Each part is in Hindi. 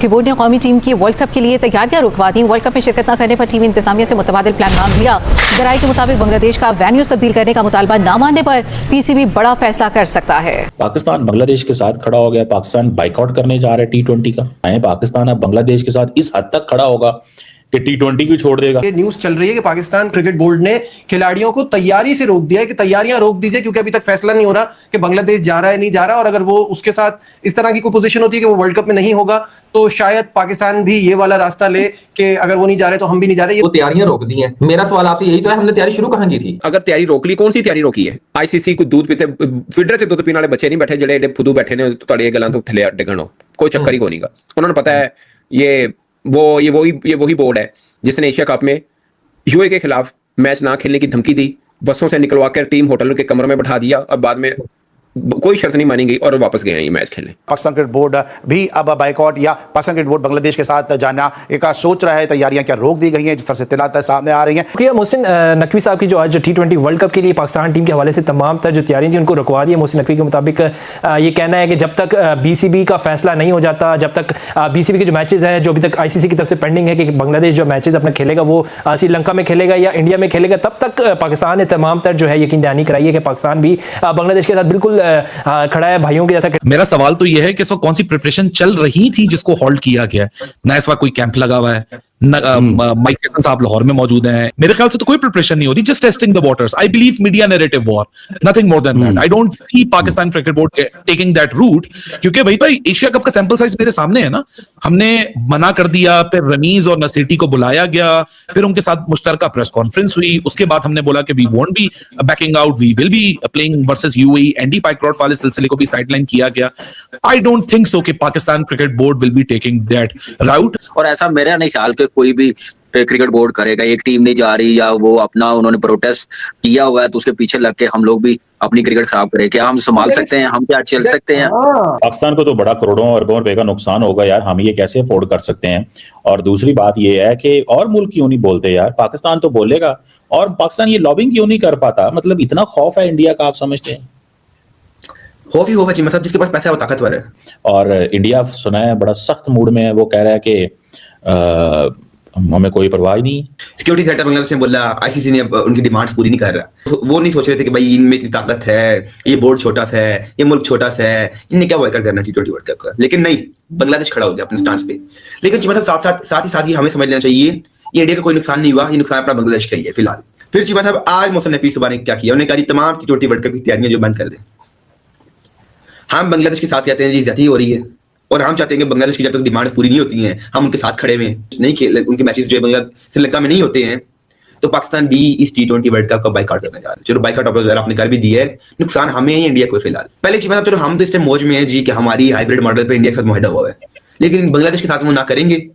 कि बोर्ड ने कौमी टीम की वर्ल्ड कप के लिए तैयारियां रुकवा दी। वर्ल्ड कप में शिरकत न करने पर टीम इंतजामिया से मुतबादिल प्लान मांग लिया। जराये के मुताबिक बांग्लादेश का वेन्यूज तब्दील करने का मुतालबा न मानने पर पीसीबी बड़ा फैसला कर सकता है। पाकिस्तान बांग्लादेश के साथ खड़ा हो गया। पाकिस्तान बाइकआउट करने जा रहा है T20 का। पाकिस्तान अब बांग्लादेश के साथ इस हद तक खड़ा होगा कि T20 को छोड़ देगा। ये न्यूज चल रही है कि पाकिस्तान क्रिकेट बोर्ड ने खिलाड़ियों को तैयारी से रोक दिया है कि तैयारियां रोक दीजिए, क्योंकि अभी तक फैसला नहीं हो रहा कि बांग्लादेश जा रहा है नहीं जा रहा। और अगर वो उसके साथ इस तरह की कोई पोजीशन होती है कि वो वर्ल्ड कप में नहीं होगा तो शायद पाकिस्तान भी ये वाला रास्ता ले कि अगर वो नहीं जा रहे तो हम भी नहीं जा रहे। वो तैयारियां रोक दी हैं। मेरा सवाल आपसे यही तो है, हमने तैयारी शुरू कहां की थी? अगर तैयारी रोक ली, कौन सी तैयारी रोकी है? आईसीसी को दूध पीते फीडर से दूध पीने वाले बच्चे नहीं बैठे जेडे एडे फुदू बैठे ने तड़े गलां तो थले डिगणो कोई चक्कर ही कोनी का। उन्होंने पता है ये वही बोर्ड है जिसने एशिया कप में यूए के खिलाफ मैच ना खेलने की धमकी दी, बसों से निकलवा कर टीम होटलों के कमरों में बैठा दिया और बाद में कोई शर्त नहीं मानी गई और वापस गए हैं ये मैच खेलने। पाकिस्तान क्रिकेट बोर्ड भी अब बाइकआउट या पाकिस्तान क्रिकेट बोर्ड बांग्लादेश के साथ जाना एक सोच रहा है। तैयारियां क्या रोक दी गई हैं, जिस तरह से इत्तलात सामने आ रही हैं। शुक्रिया मोहसिन नकवी साहब की जो आज T20 वर्ल्ड कप के लिए पाकिस्तान टीम के हवाले से तमाम तर जो तैयारियां थी उनको रुकवा दी है। मोहसिन नकवी के मुताबिक ये कहना है कि जब तक BCB का फैसला नहीं हो जाता, जब तक BCB के जो मैचेज हैं जो अभी तक ICC की तरफ से पेंडिंग है कि बांग्लादेश जो मैचेज अपना खेलेगा वो श्रीलंका में खेलेगा या इंडिया में खेलेगा, तब तक पाकिस्तान ने तमाम तर जो है यकीन दहानी कराई है कि पाकिस्तान भी बांग्लादेश के साथ बिल्कुल खड़ा है भाइयों के जैसा। मेरा सवाल तो यह है कि इस वक्त कौन सी प्रिपरेशन चल रही थी जिसको होल्ड किया गया है? ना इस वक्त कोई कैंप लगा हुआ है, माइक टायसन साहब लाहौर में मौजूद हैं। मेरे ख्याल से तो कोई प्रिपरेशन नहीं होती, just testing the waters. I believe media narrative war, nothing more than that. I don't see Pakistan cricket board taking that route, क्योंकि भाई एशिया कप का सैंपल साइज मेरे सामने है ना। हमने मना कर दिया, फिर रमीज और नसीटी को बुलाया गया, फिर उनके साथ मुश्तरका प्रेस कॉन्फ्रेंस हुई, उसके बाद हमने बोला कि we won't be backing out, we will be playing versus UAE. Andy Pycroft वाले सिलसिले को भी साइडलाइन किया गया। आई डोंट थिंक सो कि Pakistan cricket board will be taking that राउट। और ऐसा मेरा नहीं ख्याल कि कोई भी क्रिकेट बोर्ड करेगा। एक टीम नहीं जा रही या वो अपना उन्होंने प्रोटेस्ट किया हुआ है तो उसके पीछे लग के हम लोग भी अपनी क्रिकेट खराब करें। क्या हम संभाल सकते हैं? हम क्या चल सकते हैं? पाकिस्तान को तो बड़ा करोड़ों अरबों रुपए का नुकसान होगा यार, हम ये कैसे अफोर्ड कर सकते हैं? और दूसरी बात ये है कि और मुल्क क्यों नहीं बोलते यार? पाकिस्तान तो बोलेगा और पाकिस्तान ये लॉबिंग क्यों नहीं कर पाता? मतलब इतना खौफ है इंडिया का, आप समझते हैं? खौफ ही होगा मतलब जिसके पास पैसा है वो ताकतवर है। और इंडिया सुना है बड़ा सख्त मूड में है, वो कह रहा है कि हमें कोई परवाह ही नहीं। सिक्योरिटी थ्रेट बांग्लादेश ने बोला, आईसीसी ने उनकी डिमांड्स पूरी नहीं कर रहा। वो नहीं सोच रहे थे कि भाई इनमें इतनी ताकत है, ये बोर्ड छोटा सा है, ये मुल्क छोटा सा है, इन्हें क्या बॉयकॉट करना T20 वर्ल्ड कप का। लेकिन नहीं, बांग्लादेश खड़ा हो गया अपने स्टांस पे। लेकिन मतलब साथ ही हमें समझ लेना चाहिए ये इंडिया का कोई नुकसान नहीं हुआ, ये नुकसान अपना बांग्लादेश का ही है फिलहाल। फिर चीमा साहब आज मोहसिन नकवी साहब ने क्या किया, उन्होंने कहा तमाम T20 वर्ल्ड कप की तैयारियां जो बंद कर दें। हम बांग्लादेश के साथ कहते हैं जी ज्यादा ही हो रही है और हम चाहते हैं कि बांग्लादेश की जब तक डिमांड्स पूरी नहीं होती हैं हम उनके साथ खड़े हुए नहीं खेल, उनके मैचेस जो है श्रीलंका में नहीं होते हैं तो पाकिस्तान भी इस T20 वर्ल्ड कप का बाइकआउट करने जा रहा है। चलो बाइकआउट अगर आपने कर भी दिया है, नुकसान हमें है इंडिया को फिलहाल। पहले चीज मतलब चलो हम तो इस टाइम मौज में है जी कि हमारी हाइब्रिड मॉडल पे इंडिया के साथ मुआहदा हुआ है, लेकिन बांग्लादेश के साथ वो ना करेंगे,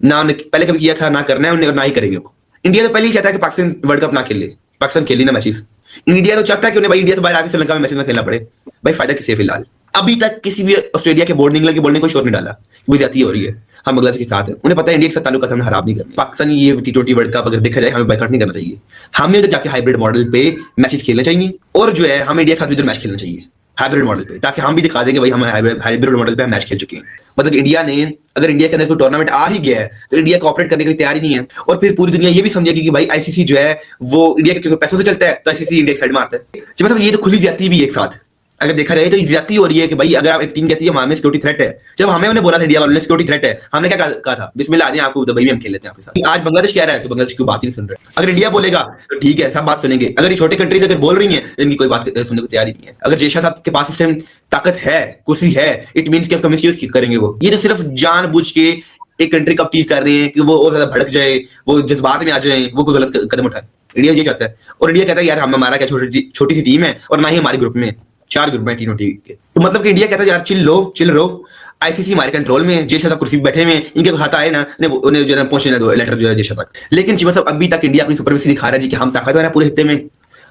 ना पहले कभी किया था, ना करना है और ना ही करेंगे। वो इंडिया तो पहले ही चाहता है कि पाकिस्तान वर्ल्ड कप ना खेले, पाकिस्तान खेली ना मैचेस। इंडिया तो चाहता है कि उन्हें भाई इंडिया से बाहर आके श्रीलंका में मैचेस ना खेलना पड़े। भाई फायदा किसी फिलहाल अभी तक किसी भी ऑस्ट्रेलिया के बोर्ड, इंग्लैंड के बोर्ड ने कोई शोर नहीं डाला वो ज्यादती हो रही है। हम बांग्लादेश के साथ हैं, उन्हें पता है इंडिया के साथ ताल्लुकात हमें खराब नहीं करनी। पाकिस्तानी ये T20 वर्ल्ड कप अगर देखा जाए हमें बाइकआउट नहीं करना चाहिए, हमें उधर जाके हाइब्रिड मॉडल पे मैचेस खेलने चाहिए और जो है हमें इंडिया के साथ उधर मैच खेलना चाहिए हाइब्रिड मॉडल पे, ताकि हम भी दिखा देंगे भाई हम हाइब्रिड मॉडल पे मैच खेल चुके हैं। मतलब इंडिया ने अगर इंडिया के अंदर कोई टूर्नामेंट आ ही गया है तो इंडिया कोऑपरेट करने के लिए तैयार ही नहीं है। और फिर पूरी दुनिया ये भी समझेगी कि भाई आईसीसी जो है वो इंडिया के क्योंकि पैसों से चलता है तो आईसीसी इंडिया की साइड में आता है। मतलब ये तो खुली ज्यादती भी एक साथ अगर देखा रहे तो ज्यादती हो रही है कि भाई अगर आप एक टीम कहती है हमें सिक्योरिटी थ्रेट है, जब हमें उन्हें बोला था इंडिया वालों ने सिक्योरिटी थ्रेट है, हमने क्या कहा था बिस्मिल्लाह आ जाए आपको दुबई में हम खेल लेते हैं आपके साथ। आज बांग्लादेश कह रहा है तो बांग्लादेश की बात ही नहीं सुन रहे। अगर इंडिया बोलेगा तो ठीक है सब बात सुनेंगे, अगर ये छोटे कंट्रीज अगर बोल रही है इनकी कोई बात सुनने को तैयार ही नहीं है। अगर जयशा साहब के पास इस टाइम ताकत है, कुर्सी है, इट मीन्स कि उसका मिसयूज करेंगे वो। ये तो सिर्फ जानबूझ के एक कंट्री का टीज कर रहे हैं कि वो और ज्यादा भड़क जाए, वो जज्बात में आ जाए, वो कोई गलत कदम उठाए। इंडिया ये चाहता है और इंडिया कहता है यार हमारा क्या छोटी सी टीम है और ना ही हमारे ग्रुप में 4 ग्रुप में T20 के, तो मतलब कि इंडिया कहता है यार चिल रहो, आईसीसी हमारे कंट्रोल में, जयशा साहब कुर्सी पे बैठे हुए, इनके खाता है ना उन्हें जो है पहुंचने दो लेटर जो है जयशा तक। लेकिन चीमा साहब अभी तक इंडिया अपनी सुपरमेसी दिखा रहा है जी कि हम ताकतवर है पूरे हिस्से में,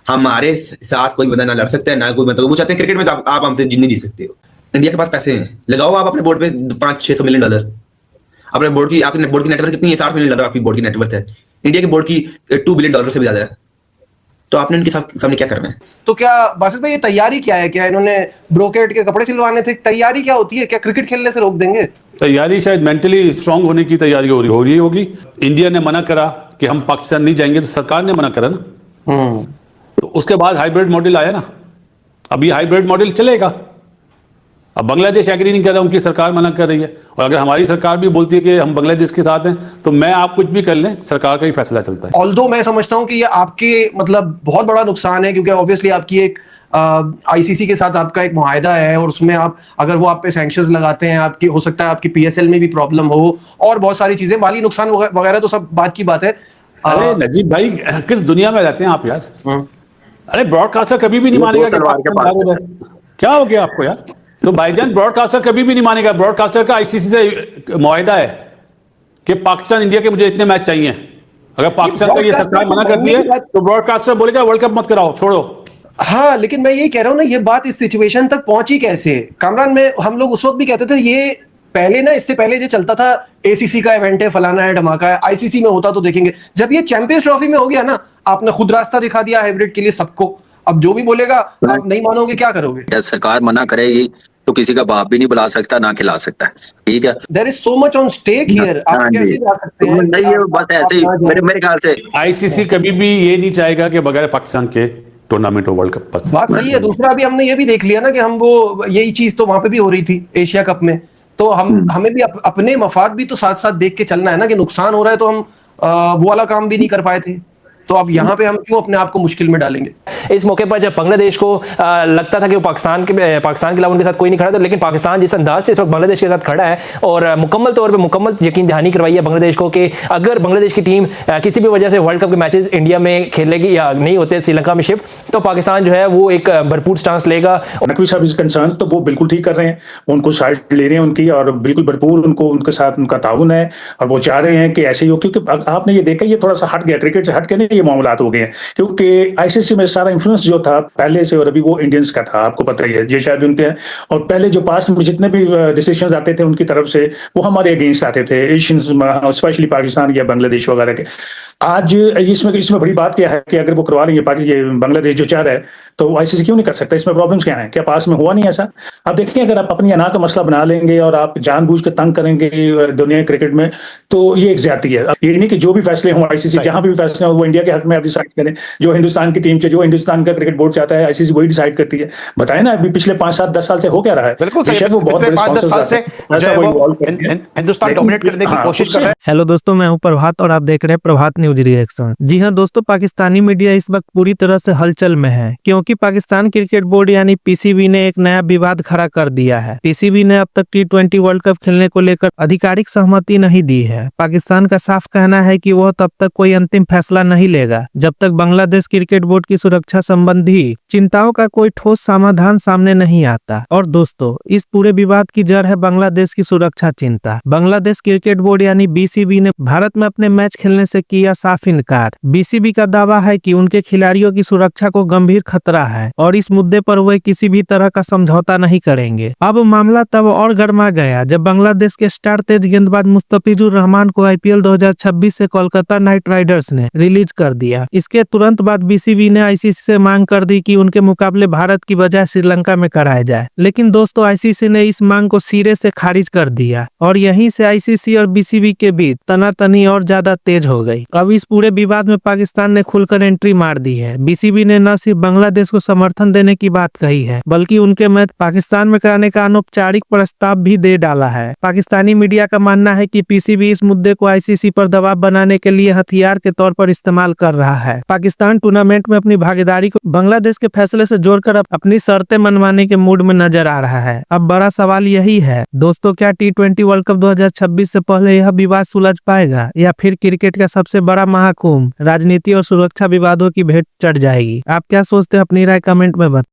हमारे साथ कोई बंदा ना लड़ सकता है ना कोई मतलब वो चाहते हैं क्रिकेट में तो आप हमसे नहीं जीत सकते हो। इंडिया के पास पैसे हैं, लगाओ आप अपने बोर्ड पे $500-600 मिलियन। अपने बोर्ड की आपकी बोर्ड की नेटवर्थ कितनी है? $60 मिलियन आपकी बोर्ड की नेटवर्थ है। इंडिया के बोर्ड की $2 बिलियन से भी ज्यादा है। तो आपने इनके सामने क्या करना है? तो क्या बासित भाई ये तैयारी क्या है? क्या इन्होंने ब्रोकेट के कपड़े सिलवाने थे? तैयारी क्या होती है? क्या क्रिकेट खेलने से रोक देंगे? तैयारी शायद मेंटली स्ट्रांग होने की तैयारी हो रही होगी। इंडिया ने मना करा कि हम पाकिस्तान नहीं जाएंगे, तो सरकार ने मना करा ना। तो उसके बाद हाइब्रिड मॉडल आया ना, अब ये हाइब्रिड मॉडल चलेगा। अब बांग्लादेश एग्री नहीं कर रहा, उनकी सरकार मना कर रही है, और अगर हमारी सरकार भी बोलती है कि हम बांग्लादेश के साथ हैं, तो मैं आप कुछ भी कर लें, सरकार का ही फैसला चलता है। ऑल्दो मैं समझता हूं कि ये आपके मतलब बहुत बड़ा नुकसान है, क्योंकि ऑब्वियसली आपकी एक आईसीसी के साथ आपका एक मुआहदा है, और उसमें आप अगर वो आप पे सैंक्शंस लगाते हैं, आपकी हो सकता है आपकी पीएसएल में भी प्रॉब्लम हो, और बहुत सारी चीजें, माली नुकसान वगैरह तो सब बात की बात है। अरे नजीब भाई, किस दुनिया में रहते हैं आप यार? अरे ब्रॉडकास्टर कभी भी नहीं मानेगा कि पाकिस्तान, क्या हो गया आपको यार? तो भाईजान ब्रॉडकास्टर कभी भी नहीं मानेगा। ब्रॉडकास्टर का आईसीसी से मुआहदा है कि पाकिस्तान इंडिया के मुझे इतने मैच चाहिए। अगर पाकिस्तान का ये सरकार मना करती है तो ब्रॉडकास्टर बोलेगा वर्ल्ड कप मत कराओ, छोड़ो। हाँ, लेकिन मैं ये कह रहा हूँ ना, ये बात इस सिचुएशन तक पहुंची कैसे? कामरान में हम लोग उस वक्त भी कहते थे ये पहले ना, इससे पहले जो चलता था एसीसी का इवेंट है, फलाना है, धमाका है, आईसीसी में होता तो देखेंगे। जब ये चैंपियंस ट्रॉफी में हो गया ना, आपने खुद रास्ता दिखा दिया हाइब्रिड के लिए सबको। अब जो भी बोलेगा आप नहीं मानोगे, क्या करोगे? सरकार मना करेगी तो किसी का बाप भी नहीं बुला सकता, ना खिला सकता है, ठीक है। There is so much on stake here. आप कैसे जा सकते हैं? नहीं, ये बस ऐसे ही मेरे ख्याल से आईसीसी कभी भी ये नहीं चाहेगा कि बगैर पाकिस्तान के टूर्नामेंट हो वर्ल्ड कप। बस बात सही है। दूसरा अभी हमने ये भी देख लिया ना कि हम वो यही चीज तो वहां पे भी हो रही थी एशिया कप में, तो हमें भी अपने मफाद भी तो साथ साथ देख के चलना है ना, कि नुकसान हो रहा है तो हम वो वाला काम भी नहीं कर पाए थे, तो अब यहाँ पे हम क्यों अपने आप को मुश्किल में डालेंगे? इस मौके पर जब बांग्लादेश को लगता था कि वो पाकिस्तान के अलावा उनके साथ कोई नहीं खड़ा था, लेकिन पाकिस्तान जिस अंदाज से इस वक्त बांग्लादेश के साथ खड़ा है और मुकम्मल तौर पे मुकम्मल यकीन दहानी करवाई है बांग्लादेश को कि अगर बांग्लादेश की टीम किसी भी वजह से वर्ल्ड कप के मैचेस इंडिया में खेलेगी या नहीं होते श्रीलंका में शिफ्ट, तो पाकिस्तान जो है वो एक भरपूर स्टांस लेगा। नकवी साहब इज कंसर्न, तो वो बिल्कुल ठीक कर रहे हैं, उनको साइड ले रहे हैं उनकी, और बिल्कुल भरपूर उनको उनके साथ उनका ताउन है, और वो चाह रहे हैं कि ऐसे ही हो। क्योंकि आपने ये देखा, ये थोड़ा सा हट गया, क्रिकेट से हट के नहीं ये मामला हो गए हैं, क्योंकि आईसीसी में सारा इन्फ्लुएंस जो था पहले से और अभी वो इंडियंस का था, आपको पता ही है, ये शायद उनके हैं। और पहले जो पास में जितने भी डिसीजंस आते थे उनकी तरफ से, वो हमारे अगेंस्ट आते थे, एशियंस स्पेशली पाकिस्तान या बांग्लादेश वगैरह के। आज इसमें बड़ी बात क्या है कि अगर वो करवा लेंगे, ये बांग्लादेश जो चाह रहा है, तो आईसीसी क्यों नहीं कर सकता? इसमें प्रॉब्लम्स क्या है? क्या पास में हुआ नहीं ऐसा? आप देखिए, अगर आप अपनी अना का मसला बना लेंगे और आप जानबूझ के तंग करेंगे दुनिया क्रिकेट में, तो ये एक ज्यादती है। ये नहीं कि जो भी फैसले हों आईसीसी, जहां भी फैसले हो वो इंडिया के हक में आप डिसाइड करें। जो हिंदुस्तान की टीम से, जो हिंदुस्तान का क्रिकेट बोर्ड चाहता है, आईसीसी वही डिसाइड करती है। बताए ना, अभी पिछले 5, 7, 10 साल से हो क्या रहा है? बिल्कुल सही, वो बहुत 5-10 साल से हिंदुस्तान डोमिनेट करने की कोशिश कर रहा है। हेलो दोस्तों, मैं हूं प्रभात और आप देख रहे हैं प्रभात न्यूज रिएक्शन। जी हां दोस्तों, पाकिस्तानी मीडिया इस वक्त पूरी तरह से हलचल में है, क्योंकि पाकिस्तान क्रिकेट बोर्ड यानी पीसीबी ने एक नया विवाद खड़ा कर दिया है। पीसीबी ने अब तक T20 वर्ल्ड कप खेलने को लेकर आधिकारिक सहमति नहीं दी है। पाकिस्तान का साफ कहना है कि वह तब तक कोई अंतिम फैसला नहीं लेगा जब तक बांग्लादेश क्रिकेट बोर्ड की सुरक्षा संबंधी चिंताओं का कोई ठोस समाधान सामने नहीं आता। और दोस्तों, इस पूरे विवाद की जड़ है बांग्लादेश की सुरक्षा चिंता। बांग्लादेश क्रिकेट बोर्ड यानी बीसीबी ने भारत में अपने मैच खेलने से किया साफ इनकार। बीसीबी का दावा है कि उनके खिलाड़ियों की सुरक्षा को गंभीर खतरा है और इस मुद्दे पर वे किसी भी तरह का समझौता नहीं करेंगे। अब मामला तब और गर्मा गया जब बांग्लादेश के स्टार तेज गेंदबाज मुस्तफिजुर रहमान को आईपीएल 2026 से कोलकाता नाइट राइडर्स ने रिलीज कर दिया। इसके तुरंत बाद बीसीबी ने आईसीसी से मांग कर दी कि उनके मुकाबले भारत की बजाय श्रीलंका में कराया जाए, लेकिन दोस्तों आईसीसी ने इस मांग को सिरे से खारिज कर दिया और यहीं से आईसीसी और बीसीबी के बीच तनातनी और ज्यादा तेज हो गई। अब इस पूरे विवाद में पाकिस्तान ने खुलकर एंट्री मार दी है। बीसीबी ने न सिर्फ बांग्लादेश को समर्थन देने की बात कही है, बल्कि उनके मैच पाकिस्तान में कराने का अनौपचारिक प्रस्ताव भी दे डाला है। पाकिस्तानी मीडिया का मानना है कि पीसीबी इस मुद्दे को आईसीसी पर दबाव बनाने के लिए हथियार के तौर पर इस्तेमाल कर रहा है। पाकिस्तान टूर्नामेंट में अपनी भागीदारी को बांग्लादेश के फैसले से जोड़कर अपनी शर्तें मनवाने के मूड में नजर आ रहा है। अब बड़ा सवाल यही है दोस्तों, क्या T20 वर्ल्ड कप 2026 से पहले यह विवाद सुलझ पाएगा या फिर क्रिकेट का सबसे बड़ा महाकुंभ राजनीति और सुरक्षा विवादों की भेंट चढ़ जाएगी? आप क्या सोचते हैं? अपनी राय कमेंट में बताएं।